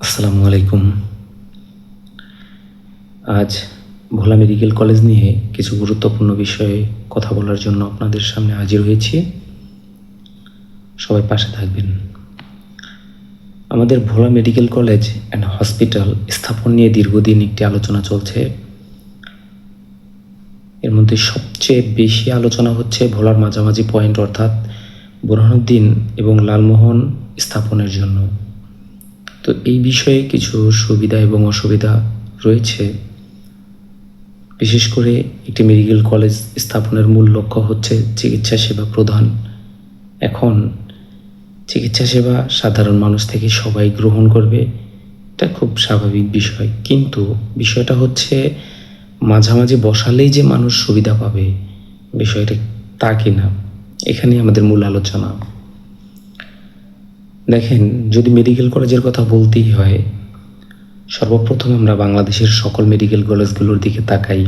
আসসালামু আলাইকুম। আজ ভোলা মেডিকেল কলেজ নিয়ে কিছু গুরুত্বপূর্ণ বিষয়ে কথা বলার জন্য আপনাদের সামনে হাজির হয়েছি। সবাই পাশে থাকবেন। আমাদের ভোলা মেডিকেল কলেজ অ্যান্ড হসপিটাল স্থাপন নিয়ে দীর্ঘদিন একটি আলোচনা চলছে। এর মধ্যে সবচেয়ে বেশি আলোচনা হচ্ছে ভোলার মাঝামাঝি পয়েন্ট অর্থাৎ বুরহানুদ্দিন এবং লালমোহন স্থাপনের জন্য। তো এই বিষয়ে কিছু সুবিধা এবং অসুবিধা রয়েছে। বিশেষ করে একটি মেডিকেল কলেজ স্থাপনের মূল লক্ষ্য হচ্ছে চিকিৎসা সেবা প্রদান। এখন চিকিৎসা সেবা সাধারণ মানুষ থেকে সবাই গ্রহণ করবে, এটা খুব স্বাভাবিক বিষয়। কিন্তু বিষয়টা হচ্ছে মাঝামাঝি বসালেই যে মানুষ সুবিধা পাবে বিষয়টা তা কিনা, এখানেই আমাদের মূল আলোচনা। দেখেন, যদি মেডিকেল কলেজের কথা বলতেই হয়, সর্বপ্রথম আমরা বাংলাদেশের সকল মেডিকেল কলেজগুলোর দিকে তাকাই।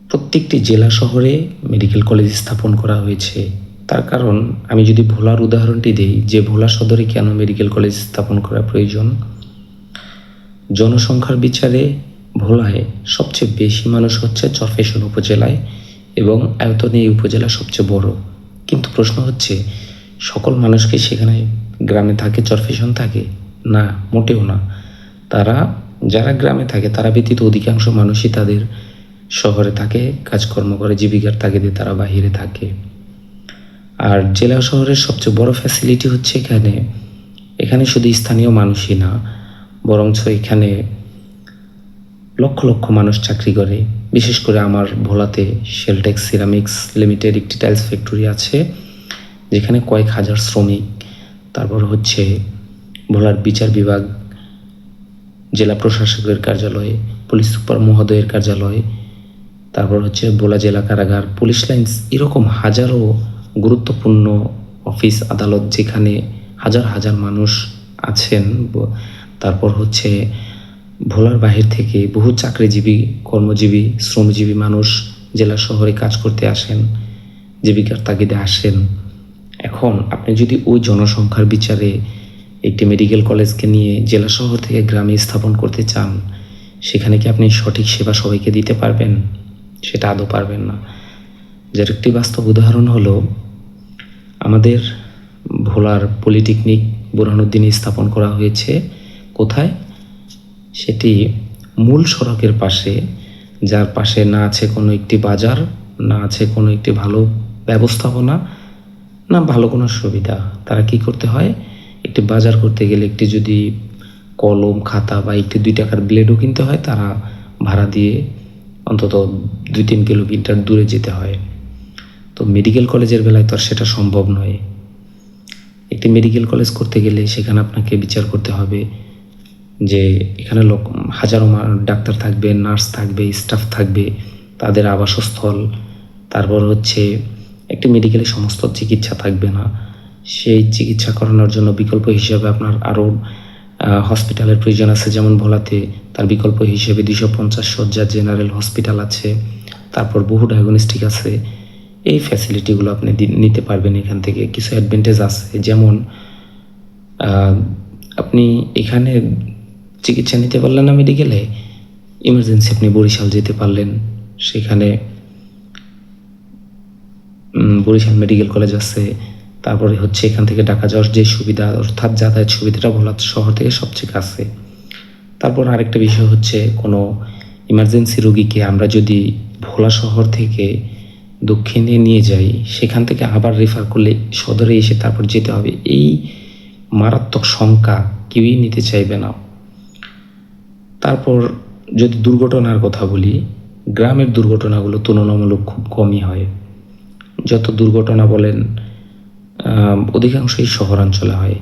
প্রত্যেকটি জেলা শহরে মেডিকেল কলেজ স্থাপন করা হয়েছে। তার কারণ আমি যদি ভোলার উদাহরণটি দিই, যে ভোলা সদরে কেন মেডিকেল কলেজ স্থাপন করা প্রয়োজন। জনসংখ্যার বিচারে ভোলায় সবচেয়ে বেশি মানুষ হচ্ছে চরফ্যাশন উপজেলায় এবং আয়তনে এই উপজেলা সবচেয়ে বড়। কিন্তু প্রশ্ন হচ্ছে, সকল মানুষকে সেখানে গ্রামে থাকে, চরফ্যাশন থাকে না, মোটেও না। যারা গ্রামে থাকে তারা ব্যতীত অধিকাংশ মানুষই তাদের শহরে থাকে, কাজকর্ম করে, জীবিকার তাগিদে তারা বাহিরে থাকে। আর জেলা শহরের সবচেয়ে বড় ফ্যাসিলিটি হচ্ছে এখানে শুধু স্থানীয় মানুষই না, বরঞ্চ এখানে লক্ষ লক্ষ মানুষ চাকরি করে। বিশেষ করে আমার ভোলাতে শেলটেক্স সিরামিক্স লিমিটেড একটি টাইলস ফ্যাক্টরি আছে, যেখানে কয়েক হাজার শ্রমিক। তারপর হচ্ছে ভোলার বিচার বিভাগ, জেলা প্রশাসকের কার্যালয়, পুলিশ সুপার মহোদয়ের কার্যালয়, তারপর হচ্ছে ভোলা জেলা কারাগার, পুলিশ লাইন্স, এরকম হাজারো গুরুত্বপূর্ণ অফিস আদালত যেখানে হাজার হাজার মানুষ আছেন। তারপর হচ্ছে ভোলার বাহির থেকে বহু চাকরিজীবী, কর্মজীবী, শ্রমজীবী মানুষ জেলা শহরে কাজ করতে আসেন, জীবিকার তাগিদে আসেন। এখন আপনি যদি ওই জনসংখ্যার বিচারে একটি মেডিকেল কলেজকে নিয়ে জেলা শহর থেকে গ্রামে স্থাপন করতে চান, সেখানে কি আপনি সঠিক সেবা সবাইকে দিতে পারবেন? সেটা আদৌ পারবেন না। যার একটি বাস্তব উদাহরণ হলো আমাদের ভোলার পলিটেকনিক বুরহানুদ্দিনে স্থাপন করা হয়েছে। কোথায়? সেটি মূল সড়কের পাশে, যার পাশে না আছে কোনো একটি বাজার, না আছে কোনো একটি ভালো ব্যবস্থাপনা, না ভালো কোনো সুবিধা। তারা কি করতে হয়, একটি বাজার করতে গেলে একটি যদি কলম, খাতা বা একটি 2 টাকার ব্লেডও কিনতে হয়, তারা ভাড়া দিয়ে অন্তত 2-3 কিলোমিটার দূরে যেতে হয়। তো মেডিকেল কলেজের বেলায় তো আর সেটা সম্ভব নয়। একটি মেডিকেল কলেজ করতে গেলে সেখানে আপনাকে বিচার করতে হবে যে এখানে হাজারো ডাক্তার থাকবে, নার্স থাকবে, স্টাফ থাকবে, তাদের আবাসস্থল। তারপর হচ্ছে একটি মেডিকেলে সমস্ত চিকিৎসা থাকবে না, সেই চিকিৎসা করানোর জন্য বিকল্প হিসাবে আপনার আরও হসপিটালের প্রয়োজন আছে। যেমন ভোলাতে তার বিকল্প হিসেবে 250 শয্যার জেনারেল হসপিটাল আছে, তারপর বহু ডায়াগনস্টিক আছে। এই ফ্যাসিলিটিগুলো আপনি নিতে পারবেন এখান থেকে। কিছু অ্যাডভান্টেজ আছে, যেমন আপনি এখানে চিকিৎসা নিতে পারলেন না মেডিকেলে, ইমার্জেন্সি আপনি বরিশাল যেতে পারলেন, সেখানে বরিশাল মেডিকেল কলেজ আছে। তারপরে হচ্ছে এখান থেকে ঢাকা যাওয়ার যে সুবিধা, অর্থাৎ যাতায়াত সুবিধাটা ভোলা শহর থেকে সবচেয়ে কাছে। তারপর আরেকটা বিষয় হচ্ছে, কোনো ইমার্জেন্সি রোগীকে আমরা যদি ভোলা শহর থেকে দক্ষিণে নিয়ে যাই, সেখান থেকে আবার রেফার করলে সদরে এসে তারপর যেতে হবে। এই মারাত্মক সংখ্যা কেউই নিতে চাইবে না। তারপর যদি দুর্ঘটনার কথা বলি, গ্রামের দুর্ঘটনাগুলো তুলনামূলক খুব কমই হয়। যত দুর্ঘটনা বলেন অধিকাংশই শহরাঞ্চলে হয়।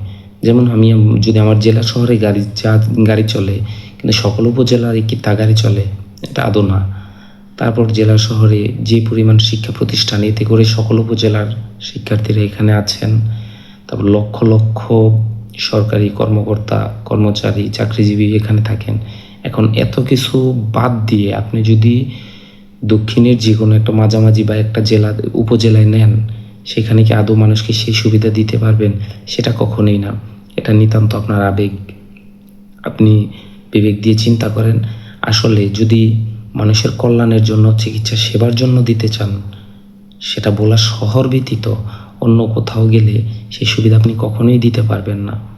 যেমন আমি যদি আমার জেলা শহরে গাড়ি চলে, কিন্তু সকল উপজেলায় কি তা গাড়ি চলে? এটা আদৌ না। তারপর জেলা শহরে যে পরিমাণ শিক্ষা প্রতিষ্ঠান, এতে করে সকল উপজেলার শিক্ষার্থীরা এখানে আছেন। তারপর লক্ষ লক্ষ সরকারি কর্মকর্তা, কর্মচারী, চাকরিজীবী এখানে থাকেন। এখন এত কিছু বাদ দিয়ে আপনি যদি দক্ষিণের যে কোনো একটা মাঝামাঝি বা একটা উপজেলায় নেন, সেখানে কি আদৌ মানুষকে সেই সুবিধা দিতে পারবেন? সেটা কখনোই না। এটা নিতান্ত আপনার আবেগ। আপনি বিবেক দিয়ে চিন্তা করেন, আসলে যদি মানুষের কল্যাণের জন্য, চিকিৎসা সেবার জন্য দিতে চান, সেটা ভোলা শহর ব্যতীত অন্য কোথাও গেলে সেই সুবিধা আপনি কখনোই দিতে পারবেন না।